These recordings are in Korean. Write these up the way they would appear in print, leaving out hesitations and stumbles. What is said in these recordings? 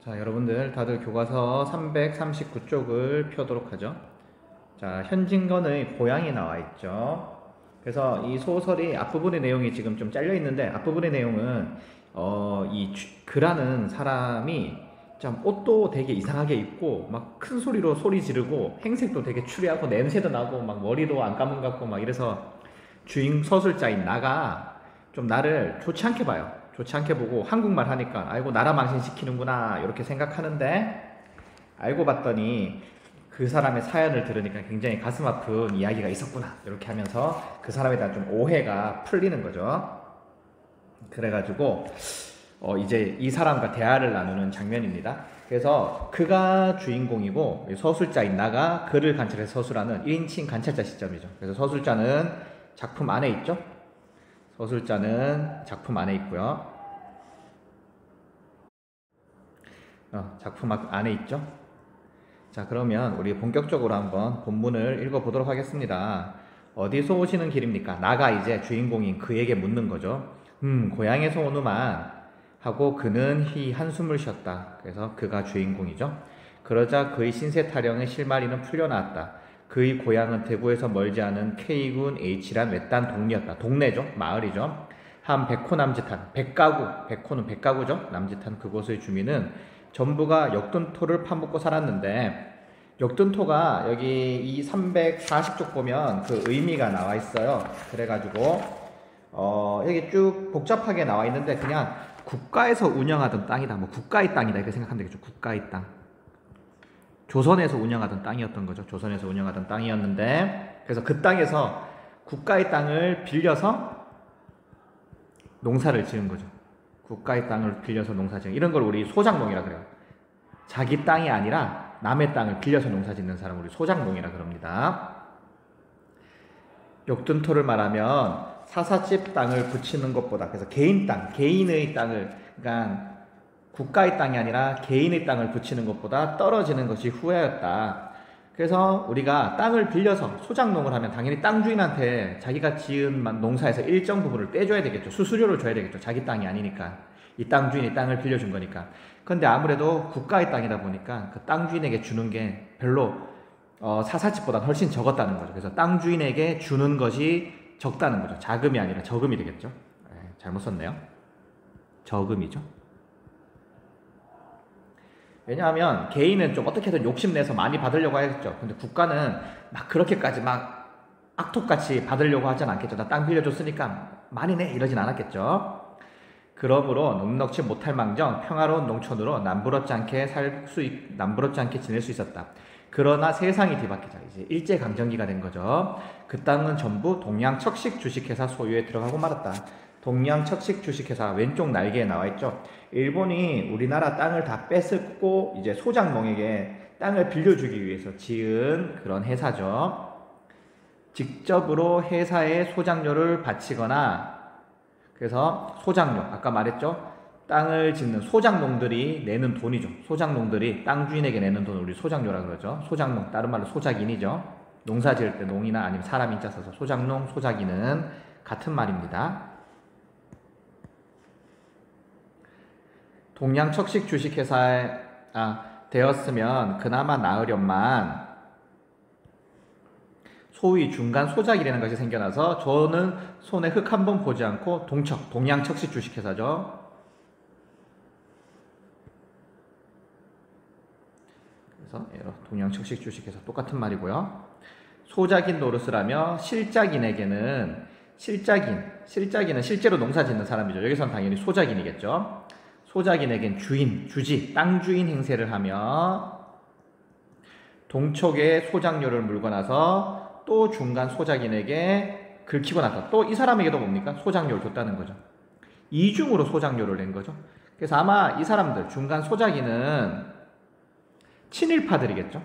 자, 여러분들 다들 교과서 339쪽을 펴도록 하죠. 자, 현진건의 고향이 나와 있죠. 그래서 이 소설이 앞부분의 내용이 지금 좀 잘려 있는데, 앞부분의 내용은 그라는 사람이 좀 옷도 되게 이상하게 입고 막 큰 소리로 소리 지르고 행색도 되게 추리하고 냄새도 나고 막 머리도 안 감은 것 같고 막 이래서 주인 서술자인 나가 좀 나를 좋지 않게 봐요. 좋지 않게 보고 한국말 하니까 아이고 나라 망신시키는구나 이렇게 생각하는데, 알고 봤더니 그 사람의 사연을 들으니까 굉장히 가슴 아픈 이야기가 있었구나 이렇게 하면서 그 사람에 대한 좀 오해가 풀리는 거죠. 그래가지고 이제 이 사람과 대화를 나누는 장면입니다. 그래서 그가 주인공이고 서술자인 나가 그를 관찰해서 서술하는 1인칭 관찰자 시점이죠. 그래서 서술자는 작품 안에 있죠. 서술자는 작품 안에 있고요. 작품 안에 있죠. 자, 그러면 우리 본격적으로 한번 본문을 읽어보도록 하겠습니다. 어디서 오시는 길입니까? 나가 이제 주인공인 그에게 묻는 거죠. 고향에서 오누만 하고 그는 한숨을 쉬었다. 그래서 그가 주인공이죠. 그러자 그의 신세 타령의 실마리는 풀려나왔다. 그의 고향은 대구에서 멀지 않은 K군 H란 외딴 동리였다. 동네죠. 마을이죠. 한 백호 남짓한 백가구, 백호는 백가구죠. 남짓한 그곳의 주민은 전부가 역둔토를 파먹고 살았는데, 역둔토가 여기 이 340쪽 보면 그 의미가 나와 있어요. 그래가지고 여기 쭉 복잡하게 나와 있는데 그냥 국가에서 운영하던 땅이다, 뭐 국가의 땅이다 이렇게 생각하면 되겠죠. 국가의 땅. 조선에서 운영하던 땅이었던 거죠. 조선에서 운영하던 땅이었는데, 그래서 그 땅에서 국가의 땅을 빌려서 농사를 지은 거죠. 국가의 땅을 빌려서 농사 지은, 이런 걸 우리 소작농이라 그래요. 자기 땅이 아니라 남의 땅을 빌려서 농사 짓는 사람을 우리 소작농이라 그럽니다. 역둔토를 말하면 사사집 땅을 붙이는 것보다, 그래서 개인 땅, 개인의 땅을, 그러니까 국가의 땅이 아니라 개인의 땅을 붙이는 것보다 떨어지는 것이 후회였다. 그래서 우리가 땅을 빌려서 소작농을 하면 당연히 땅 주인한테 자기가 지은 농사에서 일정 부분을 떼줘야 되겠죠. 수수료를 줘야 되겠죠. 자기 땅이 아니니까. 이 땅 주인이 땅을 빌려준 거니까. 근데 아무래도 국가의 땅이다 보니까 그 땅 주인에게 주는 게 별로 사사집보다 훨씬 적었다는 거죠. 그래서 땅 주인에게 주는 것이 적다는 거죠. 자금이 아니라 저금이 되겠죠. 잘못 썼네요. 저금이죠. 왜냐하면 개인은 좀 어떻게든 욕심내서 많이 받으려고 하겠죠. 근데 국가는 막 그렇게까지 막 악독같이 받으려고 하진 않겠죠. 나 땅 빌려줬으니까 많이 내 이러진 않았겠죠. 그러므로 넉넉지 못할 망정 평화로운 농촌으로 남부럽지 않게 지낼 수 있었다. 그러나 세상이 뒤바뀌자 이제 일제강점기가 된 거죠. 그 땅은 전부 동양척식 주식회사 소유에 들어가고 말았다. 동양척식 주식회사 왼쪽 날개에 나와 있죠. 일본이 우리나라 땅을 다 뺏고 이제 소작농에게 땅을 빌려주기 위해서 지은 그런 회사죠. 직접으로 회사에 소작료를 바치거나, 그래서 소작료, 아까 말했죠. 땅을 짓는 소작농들이 내는 돈이죠. 소작농들이 땅 주인에게 내는 돈을 우리 소작료라 그러죠. 소작농, 다른 말로 소작인이죠. 농사 지을 때 농이나 아니면 사람 인자 써서 소작농, 소작인은 같은 말입니다. 동양척식 주식회사에 되었으면 그나마 나으련만 소위 중간 소작이라는 것이 생겨나서 저는 손에 흙 한 번 보지 않고 동양척식 주식회사죠. 그래서 동양척식 주식회사 똑같은 말이고요. 소작인 노릇을 실작인은 실제로 농사 짓는 사람이죠. 여기서는 당연히 소작인이겠죠. 소작인에겐 주지, 땅 주인 행세를 하며 동촉에 소작료를 물고 나서 또 중간 소작인에게 긁히고 나서 또 이 사람에게도 뭡니까? 소작료를 줬다는 거죠. 이중으로 소작료를 낸 거죠. 그래서 아마 이 사람들, 중간 소작인은 친일파들이겠죠.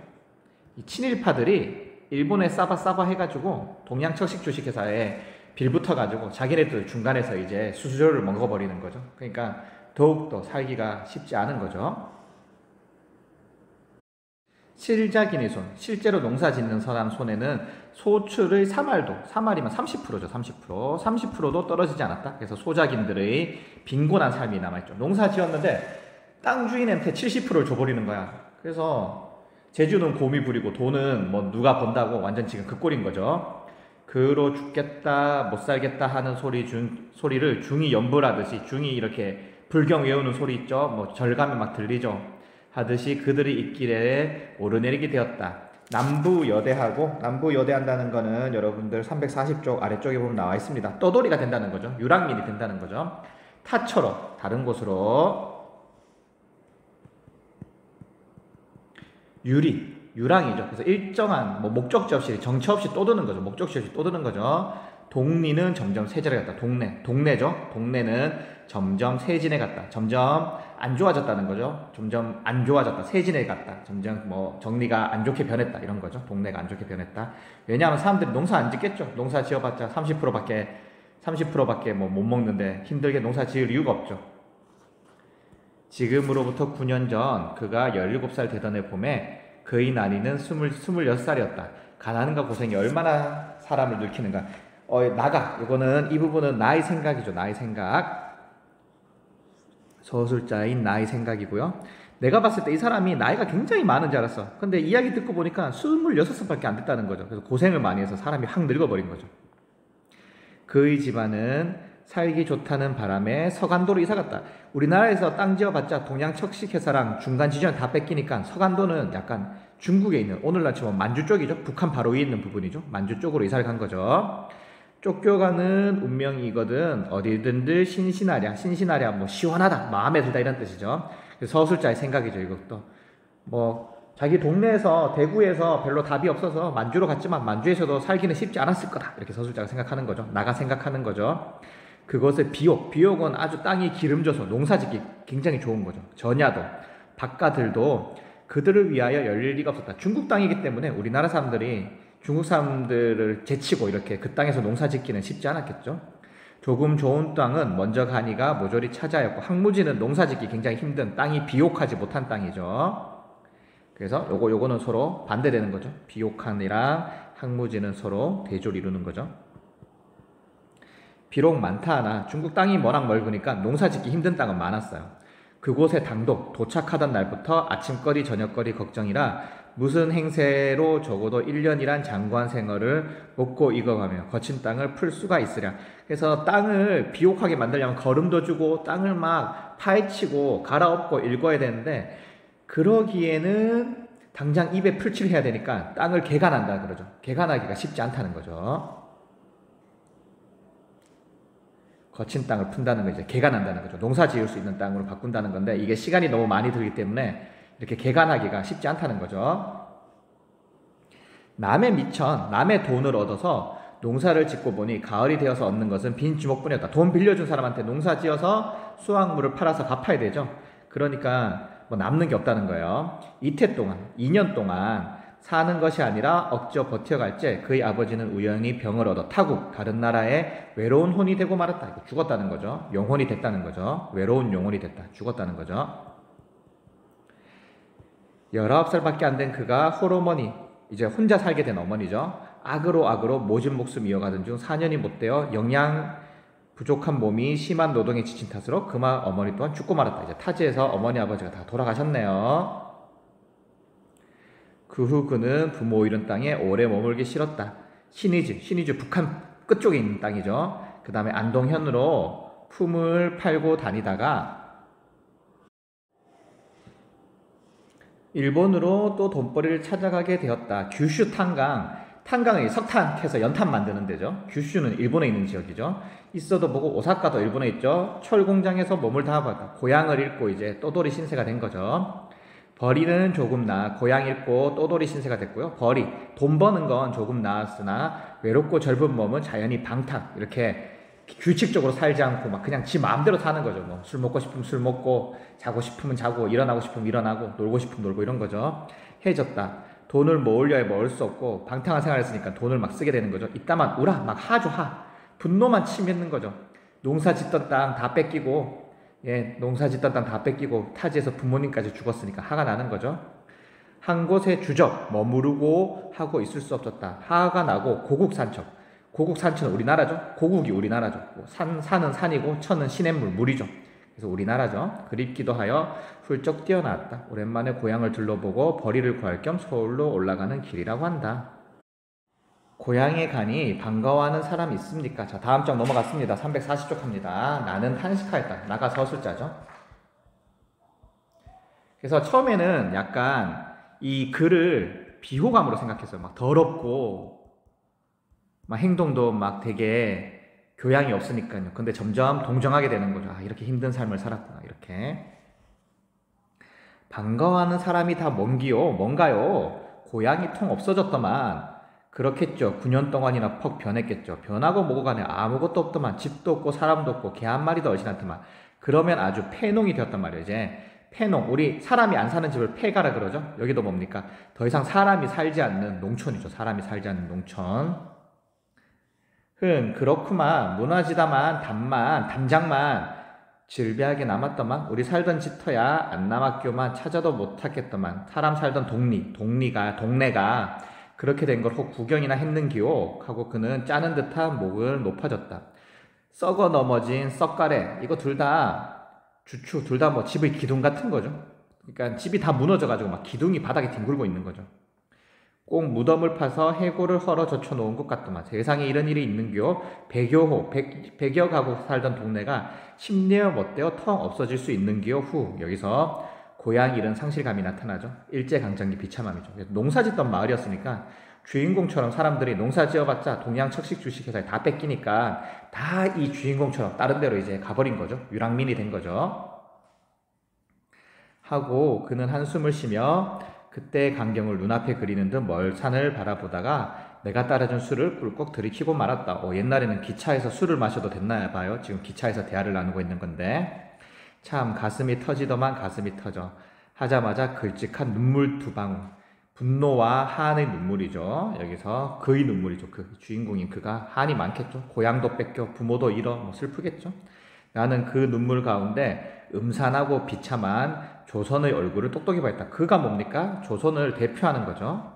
이 친일파들이 일본에 싸바 해가지고 동양척식 주식회사에 빌붙어가지고 자기네들 중간에서 이제 수수료를 먹어버리는 거죠. 그러니까 더욱더 살기가 쉽지 않은 거죠. 실작인의 손, 실제로 농사 짓는 사람 손에는 소출의 3알이면 30%죠. 30%도 떨어지지 않았다. 그래서 소작인들의 빈곤한 삶이 남아있죠. 농사 지었는데 땅 주인한테 70%를 줘버리는 거야. 그래서 제주는 곰이 부리고 돈은 뭐 누가 번다고 완전 지금 그 꼴인 거죠. 그로 죽겠다 못 살겠다 하는 소리를 중이 연불하듯이, 중이 이렇게 불경 외우는 소리 있죠. 뭐 절감에 막 들리죠. 하듯이 그들이 있길에 오르내리게 되었다. 남부여대하고, 남부여대한다는 거는 여러분들 340쪽 아래쪽에 보면 나와 있습니다. 떠돌이가 된다는 거죠. 유랑민이 된다는 거죠. 타처럼 다른 곳으로, 유랑이죠. 그래서 일정한 뭐 목적지 없이, 정처 없이 또 드는 거죠. 목적지 없이 또 드는 거죠. 동리는 점점 세진해 갔다. 동네죠. 동네는 점점 세진해 갔다. 점점 안 좋아졌다는 거죠. 점점 안 좋아졌다. 세진해 갔다. 점점 뭐 정리가 안 좋게 변했다. 이런 거죠. 동네가 안 좋게 변했다. 왜냐하면 사람들이 농사 안 짓겠죠. 농사 지어봤자 30%밖에 뭐 못 먹는데 힘들게 농사 지을 이유가 없죠. 지금으로부터 9년 전 그가 17살 되던 해 봄에 그의 나이는 26살이었다. 가난과 고생이 얼마나 사람을 늙히는가. 이거는, 이 부분은 나의 생각이죠. 나의 생각. 서술자인 나의 생각이고요. 내가 봤을 때 이 사람이 나이가 굉장히 많은 줄 알았어. 근데 이야기 듣고 보니까 26살밖에 안 됐다는 거죠. 그래서 고생을 많이 해서 사람이 확 늙어버린 거죠. 그의 집안은 살기 좋다는 바람에 서간도로 이사갔다. 우리나라에서 땅 지어봤자 동양척식회사랑 중간지점 다 뺏기니까 서간도는 약간 중국에 있는, 오늘날 치면 만주 쪽이죠. 북한 바로 위에 있는 부분이죠. 만주 쪽으로 이사를 간 거죠. 쫓겨가는 운명이거든 어디든들 신신하랴 뭐 시원하다, 마음에 들다 이런 뜻이죠. 서술자의 생각이죠. 이것도 뭐 자기 동네에서, 대구에서 별로 답이 없어서 만주로 갔지만 만주에서도 살기는 쉽지 않았을 거다, 이렇게 서술자가 생각하는 거죠. 나가 생각하는 거죠. 그것의 비옥은 아주 땅이 기름져서 농사짓기 굉장히 좋은 거죠. 전야도 박가들도 그들을 위하여 열릴 리가 없었다. 중국 땅이기 때문에 우리나라 사람들이 중국 사람들을 제치고 이렇게 그 땅에서 농사짓기는 쉽지 않았겠죠. 조금 좋은 땅은 먼저 가니가 모조리 차지하였고, 항무지는 농사짓기 굉장히 힘든, 땅이 비옥하지 못한 땅이죠. 그래서 요거는 서로 반대되는 거죠. 비옥한이랑 항무지는 서로 대조를 이루는 거죠. 비록 많다 하나 중국 땅이 워낙 넓으니까 농사짓기 힘든 땅은 많았어요. 그곳의 당도 도착하던 날부터 아침거리 저녁거리 걱정이라 무슨 행세로 적어도 1년이란 장관 생활을 먹고 익어가며 거친 땅을 풀 수가 있으랴. 그래서 땅을 비옥하게 만들려면 거름도 주고 땅을 막 파헤치고 갈아엎고 읽어야 되는데, 그러기에는 당장 입에 풀칠을 해야 되니까 땅을 개간한다 그러죠. 개간하기가 쉽지 않다는 거죠. 거친 땅을 푼다는 거, 이제 개간한다는 거죠. 농사 지을 수 있는 땅으로 바꾼다는 건데, 이게 시간이 너무 많이 들기 때문에 이렇게 개간하기가 쉽지 않다는 거죠. 남의 미천, 남의 돈을 얻어서 농사를 짓고 보니 가을이 되어서 얻는 것은 빈 주먹뿐이었다. 돈 빌려준 사람한테 농사 지어서 수확물을 팔아서 갚아야 되죠. 그러니까 뭐 남는 게 없다는 거예요. 이태 동안, 2년 동안 사는 것이 아니라 억저 버텨갈 때 그의 아버지는 우연히 병을 얻어 타국 다른 나라에 외로운 혼이 되고 말았다. 죽었다는 거죠. 영혼이 됐다는 거죠. 외로운 영혼이 됐다. 죽었다는 거죠. 19살밖에 안 된 그가 홀어머니, 이제 혼자 살게 된 어머니죠. 악으로 모진 목숨 이어가던 중 4년이 못되어 영양 부족한 몸이 심한 노동에 지친 탓으로 그마 어머니 또한 죽고 말았다. 이제 타지에서 어머니 아버지가 다 돌아가셨네요. 그 후 그는 부모 잃은 땅에 오래 머물기 싫었다. 신의주 북한 끝쪽에 있는 땅이죠. 그 다음에 안동현으로 품을 팔고 다니다가 일본으로 또 돈벌이를 찾아가게 되었다. 규슈 탄강의 석탄 캐서 연탄 만드는 데죠. 규슈는 일본에 있는 지역이죠. 있어도 보고 오사카도 일본에 있죠. 철공장에서 몸을 담아봤다. 고향을 잃고 이제 또돌이 신세가 된 거죠. 벌이는 조금 나아 고향 잃고 또돌이 신세가 됐고요. 벌이, 돈 버는 건 조금 나았으나 외롭고 젊은 몸은 자연히 방탕, 이렇게 규칙적으로 살지 않고 막 그냥 지 마음대로 사는 거죠. 뭐 술 먹고 싶으면 술 먹고, 자고 싶으면 자고, 일어나고 싶으면 일어나고, 놀고 싶으면 놀고, 이런 거죠. 해졌다. 돈을 모으려 해 모을 수 없고 방탕한 생활을 했으니까 돈을 막 쓰게 되는 거죠. 이따만 우라 막 분노만 치솟는 거죠. 농사 짓던 땅 다 뺏기고, 농사 짓던 땅 다 뺏기고 타지에서 부모님까지 죽었으니까 화가 나는 거죠. 한 곳에 주적 머무르고 하고 있을 수 없었다. 화가 나고 고국산척. 고국산천은 우리나라죠. 고국이 우리나라죠. 산은 산이고 천은 시냇물, 물이죠. 그래서 우리나라죠. 그립기도 하여 훌쩍 뛰어나왔다. 오랜만에 고향을 둘러보고 벌이를 구할 겸 서울로 올라가는 길이라고 한다. 고향에 가니 반가워하는 사람 있습니까? 자, 다음 장 넘어갔습니다. 340쪽 합니다. 나는 탄식하였다. 나가 서술자죠. 그래서 처음에는 약간 이 글을 비호감으로 생각했어요. 막 더럽고 막 행동도 막 되게 교양이 없으니까요. 근데 점점 동정하게 되는 거죠. 아, 이렇게 힘든 삶을 살았구나. 이렇게. 반가워하는 사람이 다 뭔가요? 고향이 통 없어졌더만. 그렇겠죠. 9년 동안이나 퍽 변했겠죠. 변하고 뭐고 간에 아무것도 없더만. 집도 없고 사람도 없고 개 한 마리도 얼씬 않더만. 그러면 아주 폐농이 되었단 말이에요. 이제 폐농. 우리 사람이 안 사는 집을 폐가라 그러죠. 여기도 뭡니까? 더 이상 사람이 살지 않는 농촌이죠. 사람이 살지 않는 농촌. 그렇구만. 무너지다만 담장만 질비하게 남았더만. 우리 살던 집터야 안 남았교만. 찾아도 못하겠더만. 사람 살던 동네가 그렇게 된 걸 혹 구경이나 했는기요 하고 그는 짜는 듯한 목을 높아졌다. 썩어 넘어진 썩가래. 이거 둘 다 뭐 집의 기둥 같은 거죠. 그러니까 집이 다 무너져가지고 막 기둥이 바닥에 뒹굴고 있는 거죠. 꼭 무덤을 파서 해골을 헐어 젖혀놓은 것 같더만. 세상에 이런 일이 있는겨. 100여 가구 살던 동네가 10년 못되어 텅 없어질 수 있는겨. 여기서 고향 잃은 상실감이 나타나죠. 일제강점기 비참함이죠. 농사 짓던 마을이었으니까 주인공처럼 사람들이 농사 지어봤자 동양 척식 주식회사에 다 뺏기니까 다 이 주인공처럼 다른 데로 이제 가버린 거죠. 유랑민이 된 거죠. 하고 그는 한숨을 쉬며 그때의 광경을 눈앞에 그리는 듯 멀산을 바라보다가 내가 따라준 술을 꿀꺽 들이키고 말았다. 옛날에는 기차에서 술을 마셔도 됐나 봐요. 지금 기차에서 대화를 나누고 있는 건데 참 가슴이 터지더만 가슴이 터져. 하자마자 글찍한 눈물 두 방울. 분노와 한의 눈물이죠. 여기서 그의 눈물이죠. 그 주인공인 그가 한이 많겠죠. 고향도 뺏겨 부모도 잃어 뭐 슬프겠죠. 나는 그 눈물 가운데 음산하고 비참한 조선의 얼굴을 똑똑히 봤다. 그가 뭡니까? 조선을 대표하는 거죠.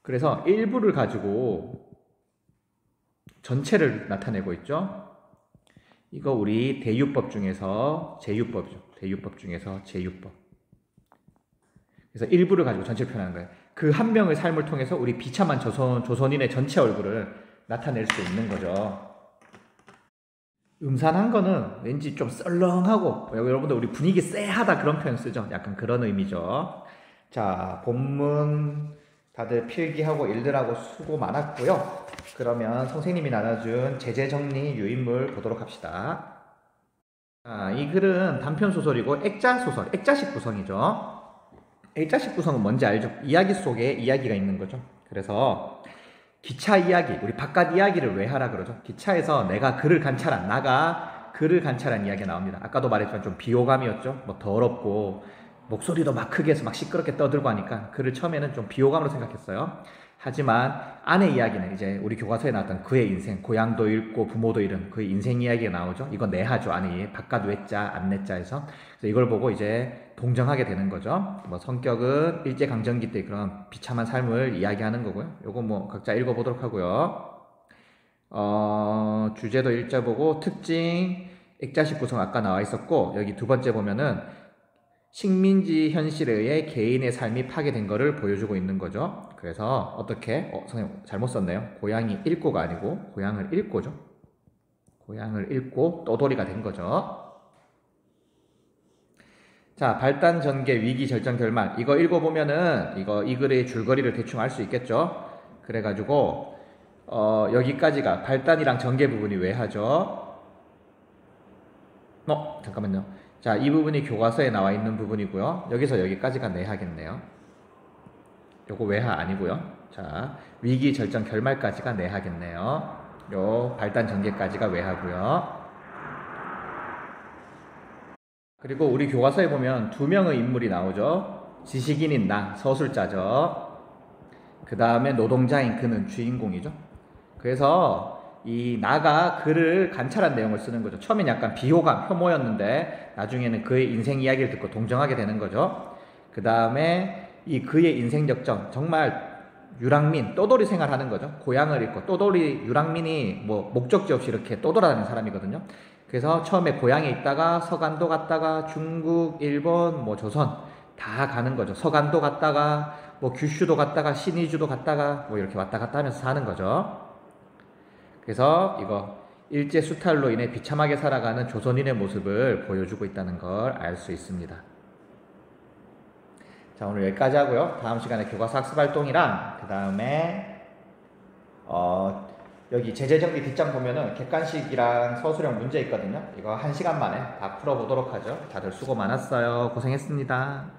그래서 일부를 가지고 전체를 나타내고 있죠. 이거 우리 대유법 중에서 제유법이죠. 대유법 중에서 제유법. 그래서 일부를 가지고 전체를 표현하는 거예요. 그 한 명의 삶을 통해서 우리 비참한 조선인의 전체 얼굴을 나타낼 수 있는 거죠. 음산한 거는 왠지 좀 썰렁하고 여러분들 우리 분위기 쎄하다 그런 표현 쓰죠. 약간 그런 의미죠. 자, 본문 다들 필기하고 일들하고 수고 많았고요. 그러면 선생님이 나눠준 제재정리 유인물 보도록 합시다. 자, 이 글은 단편소설이고 액자소설, 액자식 구성이죠. 액자식 구성은 뭔지 알죠? 이야기 속에 이야기가 있는 거죠. 그래서 기차 이야기, 우리 바깥 이야기를 왜 하라 그러죠? 기차에서 나가 글을 관찰한 이야기가 나옵니다. 아까도 말했지만 좀 비호감이었죠. 뭐 더럽고 목소리도 막 크게 해서 막 시끄럽게 떠들고 하니까 글을 처음에는 좀 비호감으로 생각했어요. 하지만 안의 이야기는 이제 우리 교과서에 나왔던 그의 인생, 고향도 잃고 부모도 잃은 그의 인생 이야기가 나오죠. 이거 내하죠. 안에 바깥 외자, 안내자에서. 그래서 이걸 보고 이제 동정하게 되는 거죠. 뭐 성격은 일제강점기 때 그런 비참한 삶을 이야기하는 거고요. 요거 뭐 각자 읽어보도록 하고요. 주제도 읽자보고 특징, 액자식 구성 아까 나와 있었고 여기 두 번째 보면은 식민지 현실에 의해 개인의 삶이 파괴된 것을 보여주고 있는 거죠. 그래서 어떻게? 선생님 잘못 썼네요. 고향이 잃고가 아니고 고향을 잃고죠. 고향을 잃고 떠돌이가 된 거죠. 자, 발단 전개 위기 절정 결말. 이거 읽어보면은 이 글의 줄거리를 대충 알 수 있겠죠. 그래가지고 여기까지가 발단이랑 전개 부분이 왜 하죠? 잠깐만요. 자, 이 부분이 교과서에 나와 있는 부분이고요. 여기서 여기까지가 내하겠네요. 요거 외하 아니고요. 자, 위기 절정 결말까지가 내하겠네요. 요 발단 전개까지가 외하고요. 그리고 우리 교과서에 보면 두 명의 인물이 나오죠. 지식인인 나, 서술자죠. 그 다음에 노동자인 그는 주인공이죠. 그래서 이 나가 그를 관찰한 내용을 쓰는 거죠. 처음엔 약간 비호감, 혐오였는데 나중에는 그의 인생 이야기를 듣고 동정하게 되는 거죠. 그 다음에 이 그의 인생 역정, 정말 유랑민, 떠돌이 생활하는 거죠. 고향을 잃고 떠돌이 유랑민이 뭐 목적지 없이 이렇게 떠돌아다니는 사람이거든요. 그래서 처음에 고향에 있다가 서간도 갔다가 중국, 일본, 뭐 조선 다 가는 거죠. 서간도 갔다가 뭐 규슈도 갔다가 신의주도 갔다가 뭐 이렇게 왔다 갔다 하면서 사는 거죠. 그래서 이거 일제 수탈로 인해 비참하게 살아가는 조선인의 모습을 보여주고 있다는 걸 알 수 있습니다. 자, 오늘 여기까지 하고요. 다음 시간에 교과서 학습 활동이랑 그 다음에 여기 제재정비 뒷장 보면은 객관식이랑 서술형 문제 있거든요. 이거 1시간 만에 다 풀어보도록 하죠. 다들 수고 많았어요. 고생했습니다.